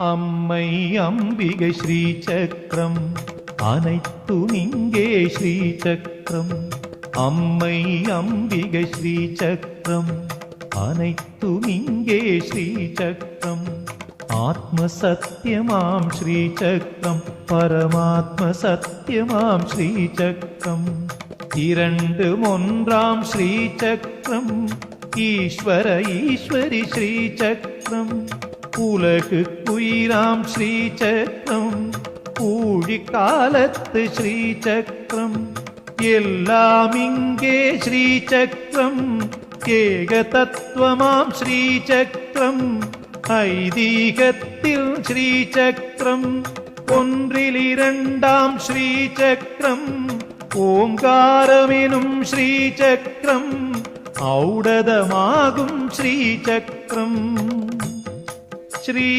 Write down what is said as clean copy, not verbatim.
அம்மை அம்பிகை ஸ்ரீசக்கரம் அனைத்தும் இங்கே ஸ்ரீசக்கரம். அம்மை அம்பிகை ஸ்ரீசக்கரம் அனைத்தும் இங்கே ஸ்ரீசக்கரம். ஆத்ம சத்தியமாம் ஸ்ரீசக்கரம் பரமாத்ம சத்தியமாம் ஸ்ரீசக்கரம். இரண்டும் ஒன்றாம் ஸ்ரீசக்கரம் ஈஸ்வர ஈஸ்வரி ஸ்ரீசக்கரம். உலகுக்குயிராம் ஸ்ரீசக்கரம் ஊழி காலத்து ஸ்ரீசக்கரம். எல்லாம் இங்கே ஸ்ரீசக்கரம் ஏக தத்துவமாம் ஸ்ரீசக்கரம். ஐதீகத்தில் ஸ்ரீசக்கரம் ஒன்றில் இரண்டாம் ஸ்ரீசக்கரம். ஓங்காரமெனும் ஸ்ரீசக்கரம் ஔடதமாகும் ஸ்ரீசக்கரம். ஸ்ரீ